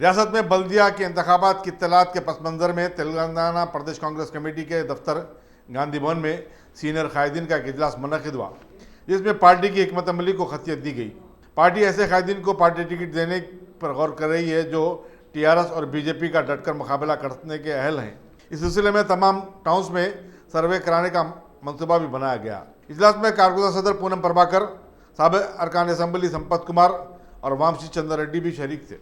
रियासत में बल्दिया के इंतखाबात की इत्तलात के पस मंज़र में तेलंगाना प्रदेश कांग्रेस कमेटी के दफ्तर गांधी भवन में सीनियर कायदीन का एक इजलास मुनक़िद हुआ, जिसमें पार्टी की हिकमत अमली को खतियत दी गई। पार्टी ऐसे कायदीन को पार्टी टिकट देने पर गौर कर रही है जो टीआरएस और बीजेपी का डटकर मुकाबला करने के अहल हैं। इस सिलसिले में तमाम टाउन्स में सर्वे कराने का मनसूबा भी बनाया गया। इजलास में कारगुज़र सदर पूनम प्रभाकर, साबिक़ अरकान असम्बली संपत कुमार और वामसी चंद्र रेड्डी भी शरीक थे।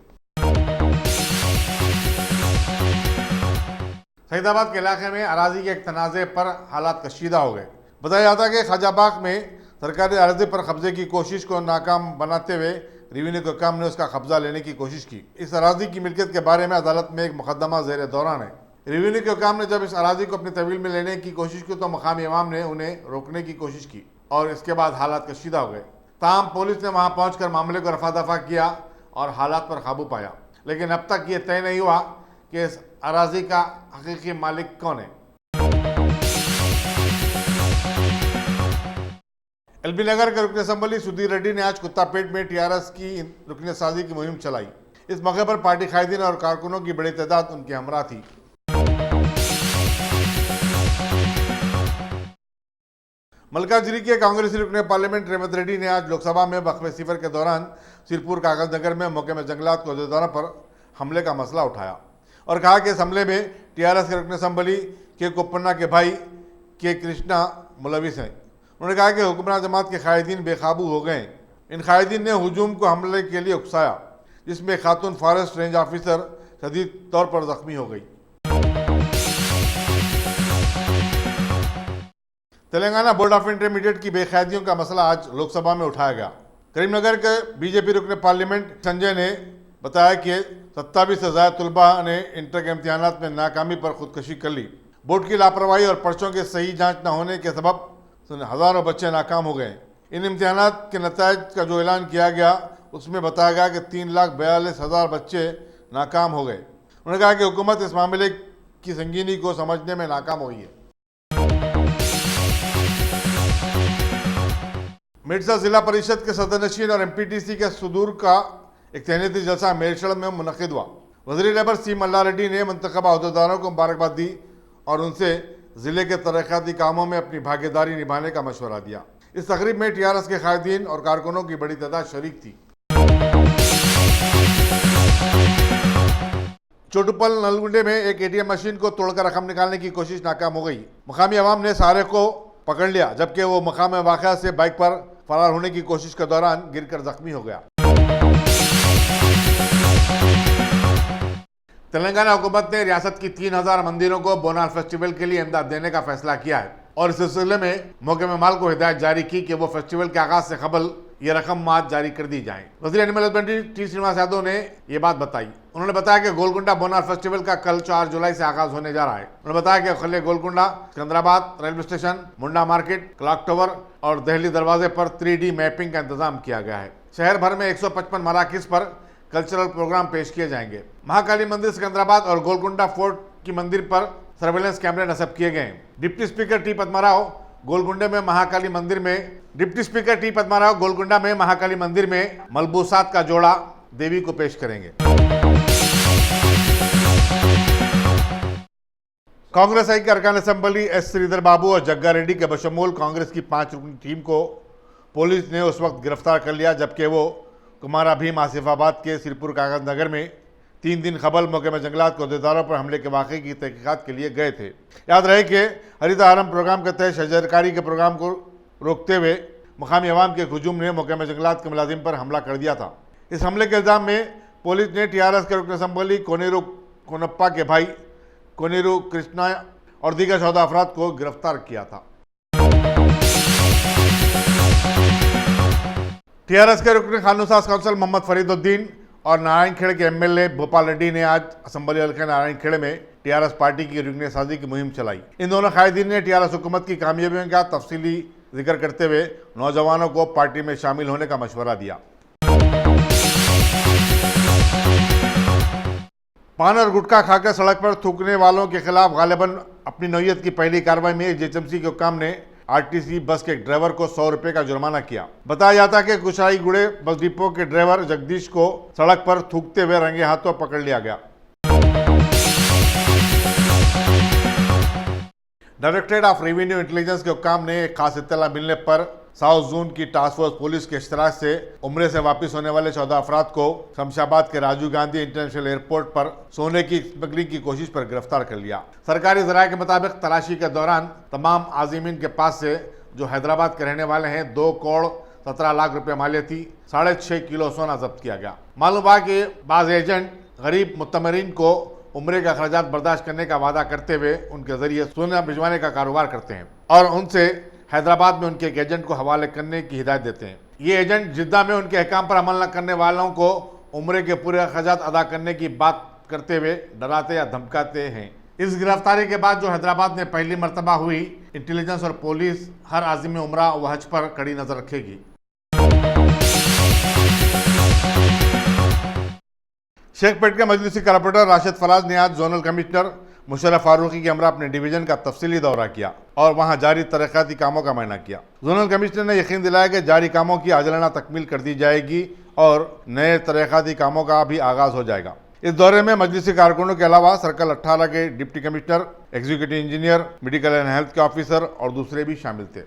सईदाबाद के इलाके में अराजी के एक तनाज़े पर हालात कशीदा हो गए। बताया जाता है कि ख्वाजाबाग में सरकारी अराजी पर कब्जे की कोशिश को नाकाम बनाते हुए रेवेन्यू के काम ने उसका कब्जा लेने की कोशिश की। इस अराजी की मिल्कियत के बारे में अदालत में एक मुकदमा ज़ेर दौरान है। रेवेन्यू के काम ने जब इस अराजी को अपनी तहवील में लेने की कोशिश की तो मकामी अवाम ने उन्हें रोकने की कोशिश की और इसके बाद हालात कशीदा हो गए। ताहम पुलिस ने वहां पहुंचकर मामले को रफा दफा किया और हालात पर काबू पाया, लेकिन अब तक ये तय नहीं हुआ कि इस अराजी का हकीकी मालिक कौन है। एलबी नगर के रुकन असम्बली सुधीर रेड्डी ने आज कुत्तापेट में टीआरएस की रुकन साजी की मुहिम चलाई। इस मौके पर पार्टी कायदीन और कारकुनों की बड़ी तादाद उनके हमरा थी। मलकाजिरी के कांग्रेसी रुकन पार्लियामेंट रेवंत रेड्डी ने आज लोकसभा में वक्फे सिफर के दौरान सिरपुर कागजनगर में महकमे जंगलात के अहदेदारों पर हमले का मसला उठाया और कहा कि इस हमले में टीआरएस के रुकन असम्बली के कोप्पन्ना के भाई के कृष्णा मुलविस हैं। उन्होंने कहा कि हुक्मरान जमात के कायदीन बेकाबू हो गए। इन कायदीन ने हुजूम को हमले के लिए उकसाया, जिसमें खातून फॉरेस्ट रेंज ऑफिसर शदीद तौर पर जख्मी हो गई। तेलंगाना बोर्ड ऑफ इंटरमीडिएट की बेकायदियों का मसला आज लोकसभा में उठाया गया। करीमनगर के बीजेपी रुकन पार्लियामेंट संजय ने बताया कि 27 से ज़्यादा तलबा ने इंटर के इम्तिहानात में नाकामी पर खुदकशी कर ली। बोर्ड की लापरवाही और पर्चों के सही जांच न होने के सबब हज़ारों बच्चे नाकाम हो गए। इन इम्तिहानात के नताइज का जो ऐलान किया गया उसमें बताया गया कि 3,42,000 बच्चे नाकाम हो गए। उन्होंने कहा कि हुकूमत इस मामले की संगीनी को समझने में नाकाम हुई है। मिर्जा जिला परिषद के सदरनशीन और एमपीटीसी के सुदूर का एक तहनीती जलसा मेरशल में मुनक़िद हुआ। वज़ीर लेबर सी मल्ला रेड्डी ने मुंतखबा अहदेदारों को मुबारकबाद दी और उनसे ज़िले के तरक्याती कामों में अपनी भागीदारी निभाने का मशवरा दिया। इस तकरीब में टीआरएस के कायदीन और कारकुनों की बड़ी तादाद शरीक थी। चोटुपल नलगुंडे में एक एटीएम मशीन को तोड़कर रकम निकालने की कोशिश नाकाम हो गई। मकामी अवाम ने सारे को पकड़ लिया, जबकि वो मकाम वाक़या से बाइक पर फरार होने की कोशिश के दौरान गिरकर जख्मी हो गया। तेलंगाना हुकूमत ने रियासत की 3,000 मंदिरों को बोनाल फेस्टिवल के लिए इमदाद देने का फैसला किया है और इस सिलसिले में महकमे माल को हिदायत जारी की कि वो फेस्टिवल के आगाज से कबल ये रकम माद जारी कर दी जाए। वज़ीर animal husbandry T Srinivas Yadav ने ये बात बताई। उन्होंने बताया कि गोलकुंडा बोनाल फेस्टिवल का कल 4 जुलाई से आगाज होने जा रहा है। उन्होंने बताया कि खले गोलकुंडा, सिकंदराबाद रेलवे स्टेशन, मुंडा मार्केट, क्लॉक टावर और दहली दरवाजे पर 3D मैपिंग का इंतजाम किया गया है। शहर भर में 155 मराकिज पर कल्चरल प्रोग्राम पेश किए जाएंगे। महाकाली मंदिर, सिकंदराबाद और गोलकुंडा फोर्ट की मंदिर पर सर्वेलेंस कैमरे नस्ब किए गए। डिप्टी स्पीकर टी पद्माराव गोलकुंडा में महाकाली मंदिर में मलबूसात का जोड़ा देवी को पेश करेंगे। कांग्रेस आई के अरकान असम्बली एस श्रीधर बाबू और जग्गा रेड्डी के बशमूल कांग्रेस की 5 रुकनी टीम को पुलिस ने उस वक्त गिरफ्तार कर लिया जबकि वो कुमारा भीम आसिफाबाद के सिरपुर कागजनगर में 3 दिन कबल महकमे जंगलात के अहदेदारों पर हमले के वाक़े की तहकीकात के लिए गए थे। याद रहे कि हरितहारम प्रोग्राम के तहत शजरकारी के प्रोग्राम को रोकते हुए मकामी अवाम के हुजूम ने महकमे जंगलात के मुलाजिम पर हमला कर दिया था। इस हमले के इल्ज़ाम में पुलिस ने टीआरएस के रुकन असम्बली कोनेरू कोनप्पा के भाई कोनेरू कृष्णा और दीगर 14 अफराद को गिरफ्तार किया था। टीआरएस के रुकन कानून-साज काउंसिल मोहम्मद फरीदुद्दीन और नारायणखेड़े के एमएलए भोपाल रेड्डी ने आज असम्बली हल्के नारायणखेड़े में टीआरएस पार्टी की रुकन साजी की मुहिम चलाई। इन दोनों कायदीन ने टीआरएस हुकूमत की कामयाबियों का तफसीली जिक्र करते हुए नौजवानों को पार्टी में शामिल होने का मशवरा दिया। पान और गुटखा खाकर सड़क पर थूकने वालों के खिलाफ गालिबन अपनी नौयत की पहली कार्रवाई में जेएचएमसी के हुक्काम ने आरटीसी बस के ड्राइवर को 100 रुपए का जुर्माना किया। बताया जाता है कि कुशाईगुड़े बस डिपो के ड्राइवर जगदीश को सड़क पर थूकते हुए रंगे हाथों पकड़ लिया गया। डायरेक्टरेट ऑफ रेवेन्यू इंटेलिजेंस के हुक्काम ने एक खास इत्तला मिलने पर साउथ जोन की टास्क फोर्स पुलिस के इश्तराक से उम्रे से वापस होने वाले 14 अफराद को शमशाबाद के राजीव गांधी इंटरनेशनल एयरपोर्ट पर सोने की स्मगलिंग की कोशिश पर गिरफ्तार कर लिया। सरकारी जराये के मुताबिक तलाशी के दौरान तमाम आजिमीन के पास से, जो हैदराबाद के रहने वाले हैं, 2 करोड़ 17 लाख रुपए मालियती 6.5 किलो सोना जब्त किया गया। मालूम हुआ कि बाज एजेंट गरीब मुतमरीन को उम्रे का खर्चात बर्दाश्त करने का वादा करते हुए उनके जरिए सोना भिजवाने का कारोबार करते हैं और उनसे हैदराबाद में उनके एक एजेंट को हवाले करने की हिदायत देते हैं। ये एजेंट जिद्दा में उनके अहकाम पर अमल न करने वालों को उम्रे के पूरे खर्चात अदा करने की बात करते हुए डराते या धमकाते हैं। इस गिरफ्तारी के बाद जो हैदराबाद में पहली मर्तबा हुई, इंटेलिजेंस और पुलिस हर आज़िम उम्रा व हज पर कड़ी नजर रखेगी। शेखपेट के मजलिसी कारपोरेटर राशिद फराज ने आज जोनल कमिश्नर मुशर्रफ फारूकी के हमरा अपने डिवीजन का तफसीली दौरा किया और वहां जारी तरक्याती कामों का मुआयना किया। जोनल कमिश्नर ने यकीन दिलाया कि जारी कामों की आजलाना तकमील कर दी जाएगी और नए तरक्याती कामों का भी आगाज हो जाएगा। इस दौरे में मजलिसी कारकुनों के अलावा सर्कल 18 के deputy commissioner, executive engineer, medical and health के ऑफिसर और दूसरे भी शामिल थे।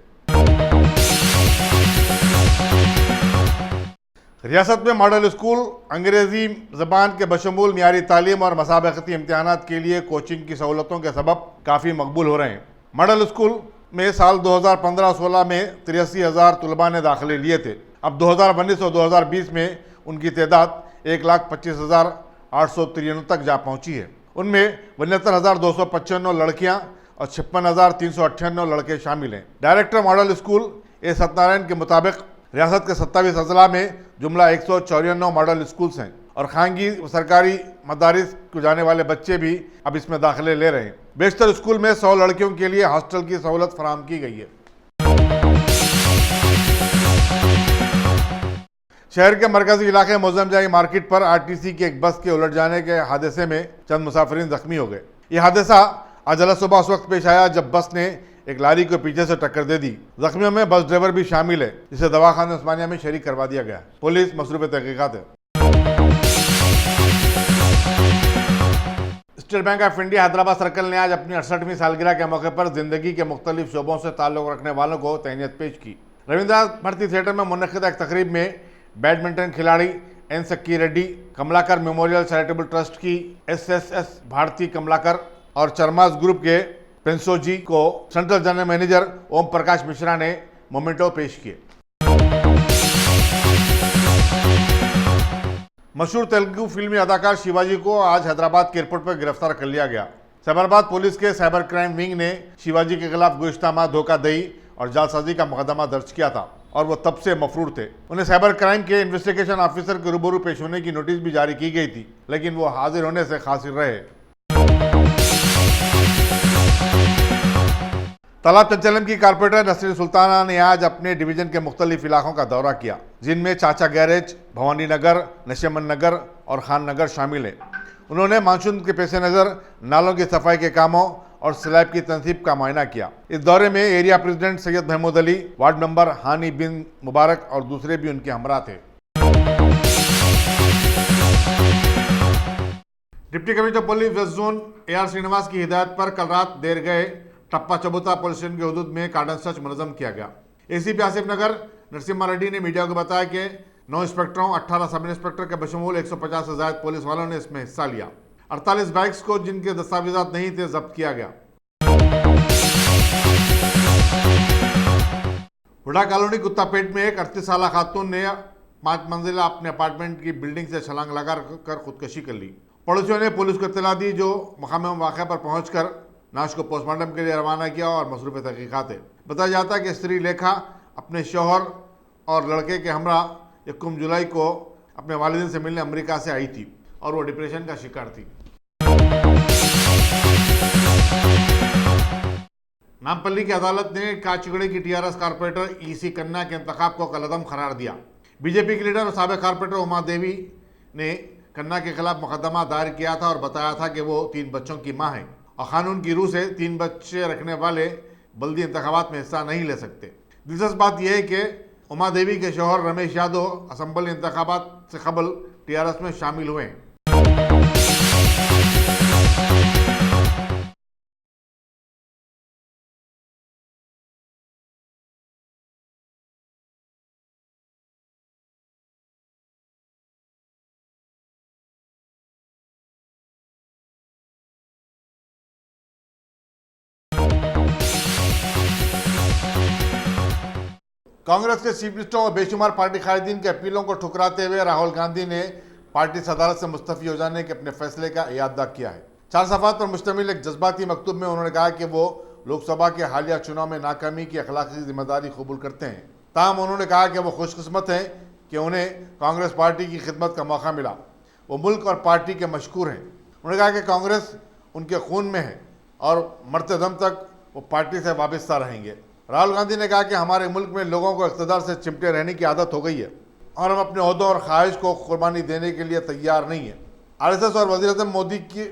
रियासत में मॉडल स्कूल अंग्रेजी जबान के बशमूल मियारी तालीम और मसाबकती इम्तिहानात के लिए कोचिंग की सहूलतों के सबब काफ़ी मकबूल हो रहे हैं। मॉडल स्कूल में साल 2015-16 में 83,000 तलबा ने दाखिले लिए थे। अब 2019 और 2020 में उनकी तादाद 1,25,893 तक जा पहुंची है। उनमें 72,295 लड़कियां और 56,398 लड़के शामिल हैं। डायरेक्टर मॉडल स्कूल ए सत्यनारायण के मुताबिक रियासत के 27 अजला में जुमला 194 मॉडल स्कूल्स हैं और खानगी सरकारी मदारिस को जाने वाले बच्चे भी अब इसमें दाखिले ले रहे हैं। बेशतर स्कूल में 100 लड़कियों के लिए हॉस्टल की सहूलत फराहम की गई है। शहर के मरकजी इलाके मोजमजाई मार्केट पर आरटीसी की एक बस के उलट जाने के हादसे में चंद मुसाफिरीन जख्मी हो गए। यह हादसा आज सुबह उस वक्त पेश आया जब बस ने एक लारी को पीछे से टक्कर दे दी। जख्मियों में बस ड्राइवर भी शामिल है, जिसे दवाखाना उस्मानिया में शरीक करवा दिया गया। पुलिस मसरूफ तहकीकात है। State bank of India Hyderabad circle ने आज अपनी 68वीं सालगिरह के मौके पर जिंदगी के मुख्तलिफ शोबों से ताल्लुक रखने वालों को तहनीत पेश की। रविंद्र भारती थिएटर में मुनक़िद एक तकरीब में बैडमिंटन खिलाड़ी N Sikki Reddy, Kamalakar memorial charitable trust की SSS भारती कमलाकर और चरमास ग्रुप के पेंसो जी को central general manager Om Prakash Mishra ने मोमेंटो पेश किए। मशहूर तेलुगु फिल्मी अदाकार शिवाजी को आज हैदराबाद के एयरपोर्ट पर गिरफ्तार कर लिया गया। साइबराबाद पुलिस के साइबर क्राइम विंग ने शिवाजी के खिलाफ गुज़िश्ता माह धोखाधड़ी और जालसाजी का मुकदमा दर्ज किया था और वो तब से मफरूर थे। उन्हें साइबर क्राइम के इन्वेस्टिगेशन ऑफिसर के रूबरू पेश होने की नोटिस भी जारी की गई थी, लेकिन वो हाजिर होने से कासिर रहे। तालाब चंचलम की कारपोरेटर नसरीन सुल्ताना ने आज अपने डिवीजन के मुख्तलिफ इलाकों का दौरा किया, जिनमें चाचा गैरेज, भवानी नगर, नशेमन नगर और खान नगर शामिल है। उन्होंने मानसून के पेश नज़र नालों की सफाई के कामों और स्लैब की तनसीब का मुआयना किया। इस दौरे में area president Syed Mahmood Ali, ward member Hani bin Mubarak और दूसरे भी उनके हमरा थे। Deputy commissioner police west zone AR Srinivas की हिदायत पर कल रात देर गए टप्पा चबूता पुलिस स्टेशन के हदूद में कार्डन सर्च मुनज़्ज़म किया गया। ACP आसिफ नगर नरसिम्हा रेड्डी ने मीडिया को बताया कि 9 इंस्पेक्टरों, 18 सब इंस्पेक्टर के बशमूल 150 से ज़ायद पुलिस वालों ने इसमें हिस्सा लिया। 48 बाइक्स को जिनके दस्तावेजात नहीं थे जब्त किया गया। हुडा कॉलोनी कुत्तापेट में एक 38 साल खातून ने 5 मंजिला अपने अपार्टमेंट की बिल्डिंग से छलांग लगाकर खुदकशी कर ली। पड़ोसियों ने पुलिस को इत्तला दी, जो मकाम वाक़या पर पहुंचकर नाश को पोस्टमार्टम के लिए रवाना किया और मसरूफ़ तहकीकात है। बताया जाता है कि स्त्री लेखा अपने शौहर और लड़के के हमरा 1 जुलाई को अपने वालिदैन से मिलने अमेरिका से आई थी और वो डिप्रेशन का शिकार थी। नामपल्ली की अदालत ने काचगुड़े की TRS कारपोरेटर EC कन्ना के इंतखाब को कलअदम करार दिया। बीजेपी के लीडर और साबिक कारपोरेटर उमा देवी ने कन्ना के खिलाफ मुकदमा दायर किया था और बताया था कि वो 3 बच्चों की मां है और कानून की रूह से 3 बच्चे रखने वाले बल्दी इंतखाबात में हिस्सा नहीं ले सकते। दिलचस्प बात यह है कि उमा देवी के शौहर रमेश यादव असम्बली इंतखाबात से कबल टीआरएस में शामिल हुए हैं। कांग्रेस के चीफ मिनिस्टर और बेशुमार पार्टी कायदीन की अपीलों को ठुकराते हुए राहुल गांधी ने पार्टी सदारत से मुस्तफी हो जाने के अपने फैसले का इयादा किया है। 4 सफ़ात पर मुश्तमिल एक जज्बाती मकतूब में उन्होंने कहा कि वो लोकसभा के हालिया चुनाव में नाकामी की अखलाकी जिम्मेदारी कबूल करते हैं। ताहम उन्होंने कहा कि वो खुशकिस्मत हैं कि उन्हें कांग्रेस पार्टी की खिदमत का मौका मिला। वो मुल्क और पार्टी के मशकूर हैं। उन्होंने कहा कि कांग्रेस उनके खून में है और मरते दम तक वो पार्टी से वाबस्ता रहेंगे। राहुल गांधी ने कहा कि हमारे मुल्क में लोगों को इक़्तिदार से चिमटे रहने की आदत हो गई है और हम अपने ओहदों और ख्वाहिश को कुर्बानी देने के लिए तैयार नहीं है। आरएसएस और वज़ीर-ए-आज़म मोदी की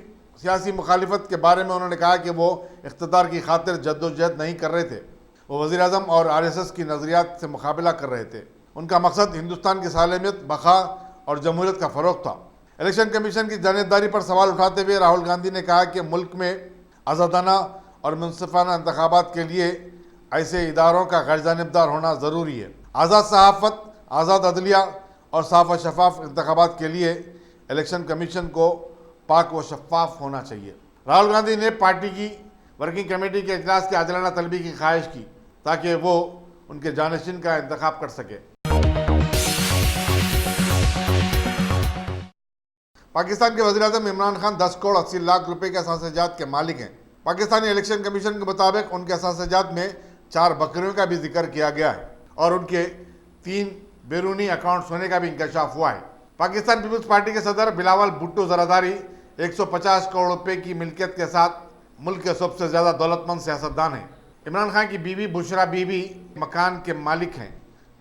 सियासी मुखालिफत के बारे में उन्होंने कहा कि वो इक़्तिदार की खातिर जद्दोजहद नहीं कर रहे थे, वो वज़ीर-ए-आज़म और आरएसएस की नज़रियात से मुकाबला कर रहे थे। उनका मकसद हिंदुस्तान की सालमियत, बका और जमहूरियत का फ़रोग़ था। इलेक्शन कमीशन की जानिबदारी पर सवाल उठाते हुए राहुल गांधी ने कहा कि मुल्क में आज़ादाना और मुनसिफाना इंतखाबात के लिए ऐसे इदारों का गैर जानिबदार होना ज़रूरी है। आज़ाद सहाफ़त, आज़ाद अदलिया और साफ़ व शफाफ इंतखाबात के लिए इलेक्शन कमीशन को पाक व शफाफ होना चाहिए। राहुल गांधी ने पार्टी की वर्किंग कमेटी के इजलास की आदिलाना तलबी की ख्वाहिश की ताकि वो उनके जानशीन का इंतखाब कर सके। पाकिस्तान के वज़ीर-ए-आज़म इमरान खान 10 करोड़ 80 लाख रुपए के असासजात के मालिक हैं। पाकिस्तानी इलेक्शन कमीशन के मुताबिक उनके असासजात में 4 बकरियों का भी जिक्र किया गया है और उनके 3 बैरूनी अकाउंट्स होने का भी इंकशाफ हुआ है। पाकिस्तान पीपल्स पार्टी के सदर बिलावल भुट्टो ज़रादारी 150 करोड़ रुपए की मिल्कियत के साथ मुल्क के सबसे ज़्यादा दौलतमंद सियासतदान हैं। इमरान खान की बीवी बुशरा बीबी मकान के मालिक हैं,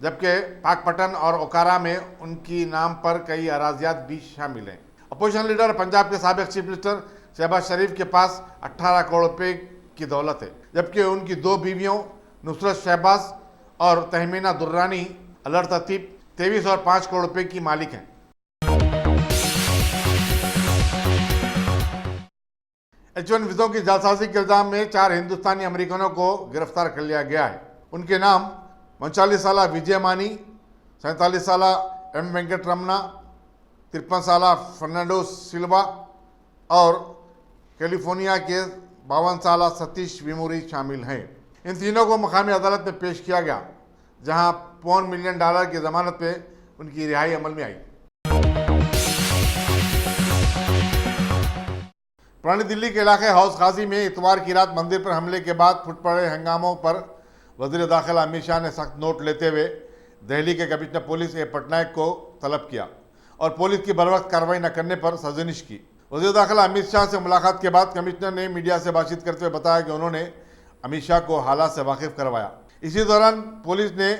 जबकि पाकपटन और ओकारा में उनकी नाम पर कई अराजियात भी शामिल हैं। अपोजिशन लीडर पंजाब के साबिक चीफ मिनिस्टर शहबाज शरीफ के पास 18 करोड़ रुपए की दौलत है, जबकि उनकी 2 बीवियों नुसरत शहबाज और तहमीना दुर्रानी अलर ततीब 23 और 5 करोड़ रुपए की मालिक हैं। H1 वीज़ों की जालसाजी के इल्जाम में 4 हिंदुस्तानी अमेरिकनों को गिरफ्तार कर लिया गया है। उनके नाम 39 साला विजय मानी, 47 साला एम वेंकट रमना, 53 साला फर्नांडो सिल्वा और कैलिफोर्निया के 52 साला सतीश विमुरी शामिल हैं। इन तीनों को मकामी अदालत में पेश किया गया, जहां $5 मिलियन की जमानत पे उनकी रिहाई अमल में आई। पुरानी दिल्ली के इलाके हौस खाजी में इतवार की रात मंदिर पर हमले के बाद फुट पड़े हंगामों पर वज़ीर दाखिला अमित शाह ने सख्त नोट लेते हुए दिल्ली के कमिश्नर पुलिस ए पटनायक को तलब किया और पुलिस की बरवक्त कार्रवाई न करने पर सजनिश की। वज़ीर दाखिला अमित शाह से मुलाकात के बाद कमिश्नर ने मीडिया से बातचीत करते हुए बताया कि उन्होंने अमित शाह को हालात से वाकिफ करवाया। इसी दौरान पुलिस ने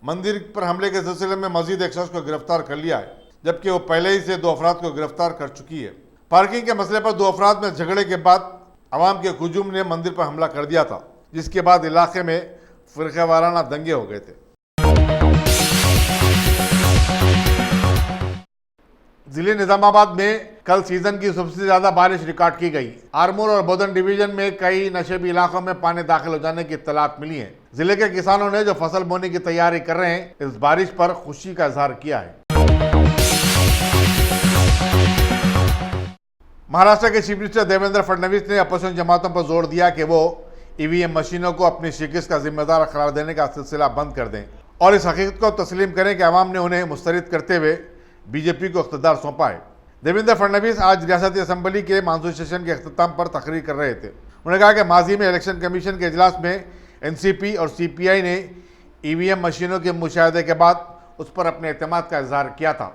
मंदिर पर हमले के सिलसिले में मजीद एक शख्स को गिरफ्तार कर लिया है, जबकि वो पहले ही से 2 अफराद को गिरफ्तार कर चुकी है। पार्किंग के मसले पर 2 अफराद में झगड़े के बाद अवाम के हुजूम ने मंदिर पर हमला कर दिया था, जिसके बाद इलाके में फिरकावाराना दंगे हो गए थे। जिले निजामाबाद में कल सीजन की सबसे ज्यादा बारिश रिकॉर्ड की गई। आरमूर और बोधन डिवीजन में कई नशेबी इलाकों में पानी दाखिल हो जाने की इत्तलात मिली है। जिले के किसानों ने जो फसल बोने की तैयारी कर रहे हैं, इस बारिश पर खुशी का इजहार किया है। महाराष्ट्र के चीफ मिनिस्टर देवेंद्र फडणवीस ने अपोजिशन जमातों पर जोर दिया कि वो ईवीएम मशीनों को अपनी शिकस्त का जिम्मेदार करार देने का सिलसिला बंद कर दें और इस हकीकत को तस्लीम करें कि अवाम ने उन्हें मुस्तरद करते हुए बीजेपी को इख्तियार सौंपा है। देवेंद्र फडणवीस आज रियासती असम्बली के मानसून सेशन के अख्ताम पर तकरीर कर रहे थे। उन्होंने कहा कि माजी में इलेक्शन कमीशन के इजलास में एनसीपी और सीपीआई ने ईवीएम मशीनों के मुशाहदे के बाद उस पर अपने एतमाद का इजहार किया था।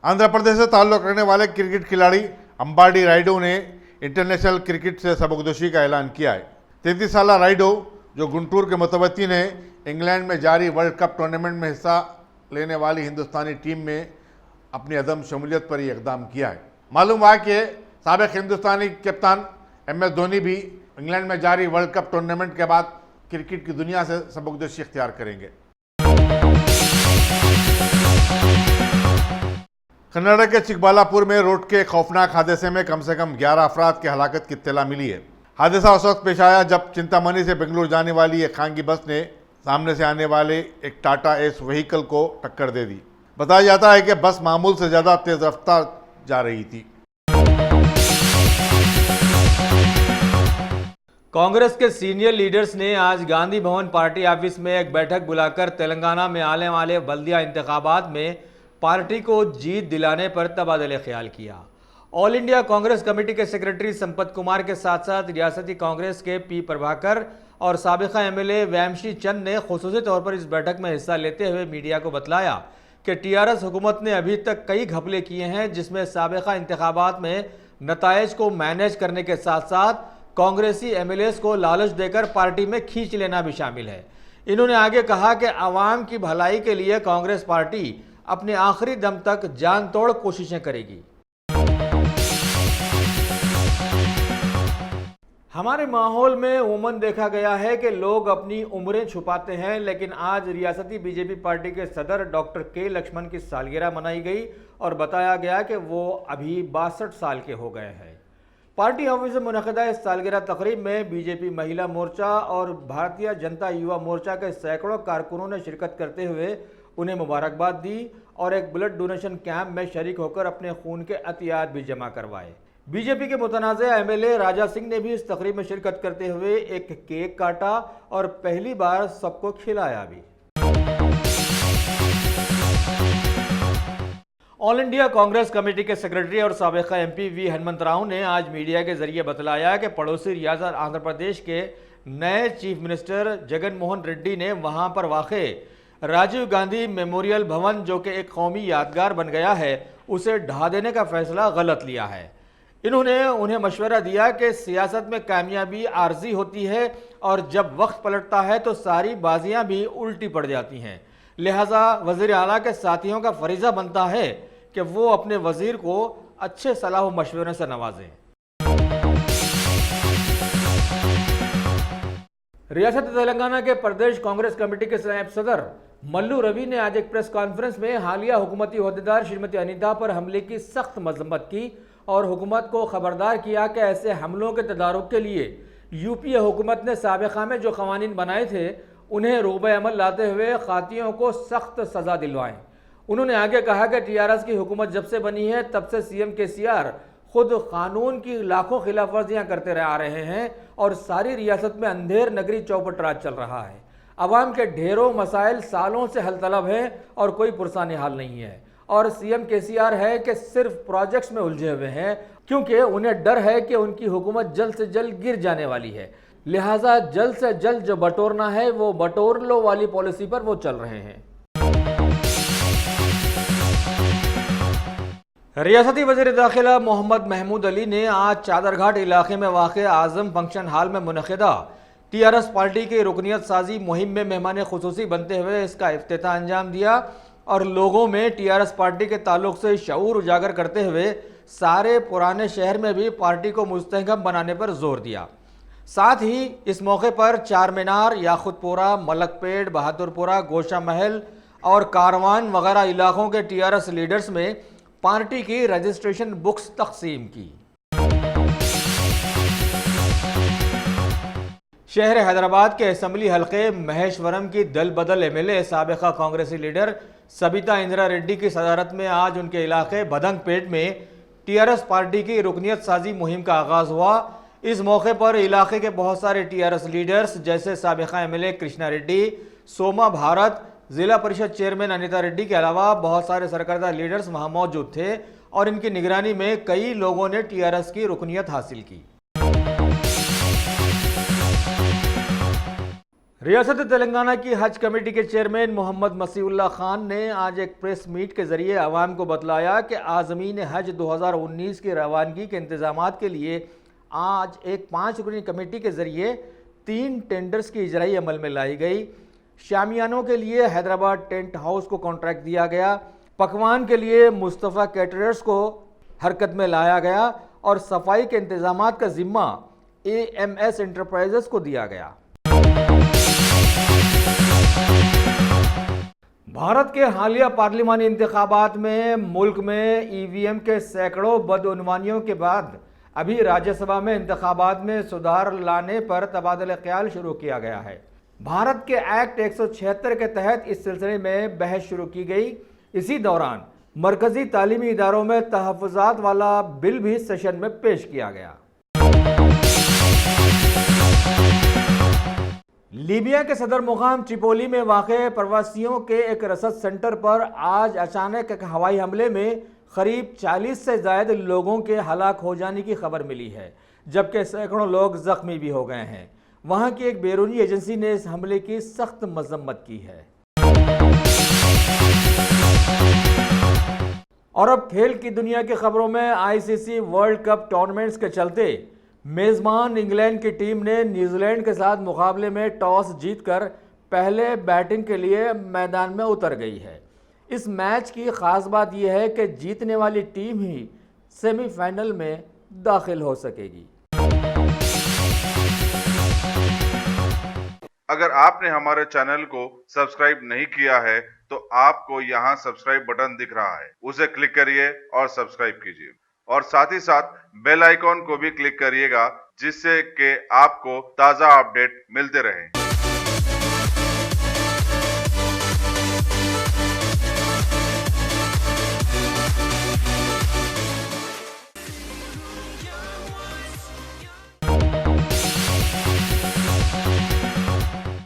आंध्र प्रदेश से ताल्लुक़ रखने वाले क्रिकेट खिलाड़ी अंबाडी राइडो ने इंटरनेशनल क्रिकेट से सबकदोशी का ऐलान किया है। 33 साला राइडो, जो गुंटूर के मुतवत्तिन है, इंग्लैंड में जारी वर्ल्ड कप टूर्नामेंट में हिस्सा लेने वाली हिंदुस्तानी टीम में अपनी अदम शमूलियत पर यह इकदाम किया है। मालूम हुआ कि साबिक हिंदुस्तानी कप्तान MS धोनी भी इंग्लैंड में जारी वर्ल्ड कप टूर्नामेंट के बाद क्रिकेट की दुनिया से सबकदोशी इख्तियार करेंगे। कर्नाटक के चिकबालापुर में रोड के खौफनाक हादसे में कम से कम 11 अफराद की हलाकत की इत्तला मिली है। हादसा उस वक्त पेश आया जब चिंतामणि से बेंगलुरु जाने वाली एक खानगी बस ने सामने से आने वाले एक टाटा एस व्हीकल को टक्कर दे दी। बताया जाता है कि बस मामूल से ज़्यादा तेज रफ्तार जा रही थी। कांग्रेस के सीनियर लीडर्स ने आज गांधी भवन पार्टी ऑफिस में एक बैठक बुलाकर तेलंगाना में आने वाले बल्दिया इंतखाबात में पार्टी को जीत दिलाने पर तबादले ख्याल किया। ऑल इंडिया कांग्रेस कमेटी के सेक्रेटरी संपत कुमार के साथ साथ रियासती कांग्रेस के पी प्रभाकर और साबिका एमएलए वैमशी चंद ने खुसूसी तौर पर इस बैठक में हिस्सा लेते हुए मीडिया को बतलाया कि टीआरएस हुकूमत ने अभी तक कई घपले किए हैं, जिसमें साबिका इंतखाबात में नताइज को मैनेज करने के साथ साथ कांग्रेसी एमएलएस को लालच देकर पार्टी में खींच लेना भी शामिल है। इन्होंने आगे कहा कि आवाम की भलाई के लिए कांग्रेस पार्टी अपने आखिरी दम तक जान तोड़ कोशिशें करेगी। हमारे माहौल में उमूमन देखा गया है कि लोग अपनी उम्रें छुपाते हैं, लेकिन आज रियासती बीजेपी पार्टी के सदर डॉक्टर के लक्ष्मण की सालगिरह मनाई गई और बताया गया कि वो अभी 62 साल के हो गए हैं। पार्टी ऑफिस में मुनक़दा इस सालगिरह तकरीब में बीजेपी महिला मोर्चा और भारतीय जनता युवा मोर्चा के सैकड़ों कारकुनों ने शिरकत करते हुए उन्हें मुबारकबाद दी और एक ब्लड डोनेशन कैंप में शरीक होकर अपने खून के अतियात भी जमा करवाए। बीजेपी के मुतनाज़ा एमएलए राजा सिंह ने भी इस तकरीब में शिरकत करते हुए एक केक काटा और पहली बार सबको खिलाया भी। ऑल इंडिया कांग्रेस कमेटी के सेक्रेटरी और साबिका एमपी वी हनुमंत राव ने आज मीडिया के जरिए बतलाया कि पड़ोसी रियासत आंध्र प्रदेश के नए चीफ मिनिस्टर जगन मोहन रेड्डी ने वहां पर वाक़े राजीव गांधी मेमोरियल भवन, जो कि एक कौमी यादगार बन गया है, उसे ढहा देने का फैसला गलत लिया है। इन्होंने उन्हें मशवरा दिया कि सियासत में कामयाबी आर्जी होती है और जब वक्त पलटता है तो सारी बाजियां भी उल्टी पड़ जाती हैं। लिहाजा वज़ीर आला के साथियों का फरीज़ा बनता है कि वो अपने वज़ीर को अच्छे सलाह मशवरे से नवाजें। रियासत तेलंगाना के प्रदेश कांग्रेस कमेटी के नायब सदर मल्लू रवि ने आज एक प्रेस कॉन्फ्रेंस में हालिया हुकूमती ओहदेदार श्रीमती अनीता पर हमले की सख्त मजम्मत की और हुकूमत को खबरदार किया कि ऐसे हमलों के तदारुक के लिए यूपीए हुकूमत ने साबिका में जो कवानीन बनाए थे उन्हें रोबे अमल लाते हुए खातियों को सख्त सज़ा दिलवाएं। उन्होंने आगे कहा कि टीआरएस की हुकूमत जब से बनी है तब से सीएम केसीआर खुद कानून की लाखों खिलाफ वर्जियाँ करते आ रहे हैं और सारी रियासत में अंधेर नगरी चौपट राज चल रहा है। अवाम के ढेरों मसाइल सालों से हल तलब हैं और कोई पुरसानी हाल नहीं है और सीएम केसीआर है कि सिर्फ प्रोजेक्ट्स में उलझे हुए हैं, क्योंकि उन्हें डर है कि उनकी हुकूमत जल्द से जल्द गिर जाने वाली है। लिहाजा जल्द से जल्द जो बटोरना है वो बटोर लो वाली पॉलिसी पर वो चल रहे हैं। रियासती वज़ीर दाखिला मोहम्मद महमूद अली ने आज चादरघाट इलाके में वाक़ आज़म फंक्शन हॉल में मुनक़िदा टीआरएस पार्टी की रुकनियत साजी मुहिम में मेहमान खुसूसी बनते हुए इसका इफ्तिताह अंजाम दिया और लोगों में टीआरएस पार्टी के ताल्लुक से शऊर उजागर करते हुए सारे पुराने शहर में भी पार्टी को मुस्तहकम बनाने पर जोर दिया। साथ ही इस मौके पर चार मीनार, याकुतपुरा, मलकपेट, बहादुरपुरा, गोशा महल और कारवान वगैरह इलाकों के टीआरएस लीडर्स में पार्टी की रजिस्ट्रेशन बुक्स तकसीम की। शहर हैदराबाद के असम्बली हल्के महेश्वरम की दल बदल एमएलए साबिका कांग्रेसी लीडर सबिता इंदिरा रेड्डी की सदारत में आज उनके इलाके बदंगपेट में टीआरएस पार्टी की रुकनियत साजी मुहिम का आगाज हुआ। इस मौके पर इलाके के बहुत सारे टीआरएस लीडर्स जैसे साबिका एमएलए कृष्णा रेड्डी, सोमा भारत, जिला परिषद चेयरमैन अनीता रेड्डी के अलावा बहुत सारे सरकर्दा लीडर्स वहां मौजूद थे और इनकी निगरानी में कई लोगों ने टीआरएस की रुकनियत हासिल की। रियासत तेलंगाना की हज कमेटी के चेयरमैन मोहम्मद मसीउल्लाह खान ने आज एक प्रेस मीट के जरिए आवाम को बतलाया कि आज़मीन हज 2019 की रवानगी के इंतजामात के लिए आज एक 5 रुकनी कमेटी के जरिए 3 टेंडर्स की इजराई अमल में लाई गई। शामियानों के लिए हैदराबाद टेंट हाउस को कॉन्ट्रैक्ट दिया गया, पकवान के लिए मुस्तफ़ा कैटरर्स को हरकत में लाया गया और सफाई के इंतजामात का जिम्मा AMS एंटरप्राइजेस को दिया गया। भारत के हालिया पार्लिमानी इंतखाबात में मुल्क में EVM के सैकड़ों बदउनवानियों के बाद अभी राज्यसभा में इंतखाबात में सुधार लाने पर तबादला ख्याल शुरू किया गया है। भारत के एक्ट 176 के तहत इस सिलसिले में बहस शुरू की गई। इसी दौरान मरकजी तालीमी इदारों में तहफ़्फ़ुज़ात वाला बिल भी सेशन में पेश किया गया। लीबिया के सदर मुकाम ट्रिपोली में वाक़े प्रवासियों के एक रसद सेंटर पर आज अचानक एक हवाई हमले में करीब 40 से ज़्यादा लोगों के हलाक हो जाने की खबर मिली है, जबकि सैकड़ों लोग जख्मी भी हो गए हैं। वहां की एक बैरूनी एजेंसी ने इस हमले की सख्त मजम्मत की है। और अब खेल की दुनिया की खबरों में ICC वर्ल्ड कप टूर्नामेंट्स के चलते मेज़बान इंग्लैंड की टीम ने न्यूजीलैंड के साथ मुकाबले में टॉस जीतकर पहले बैटिंग के लिए मैदान में उतर गई है। इस मैच की ख़ास बात यह है कि जीतने वाली टीम ही सेमीफाइनल में दाखिल हो सकेगी। अगर आपने हमारे चैनल को सब्सक्राइब नहीं किया है तो आपको यहाँ सब्सक्राइब बटन दिख रहा है, उसे क्लिक करिए और सब्सक्राइब कीजिए और साथ ही साथ बेल आइकॉन को भी क्लिक करिएगा, जिससे कि आपको ताज़ा अपडेट मिलते रहें।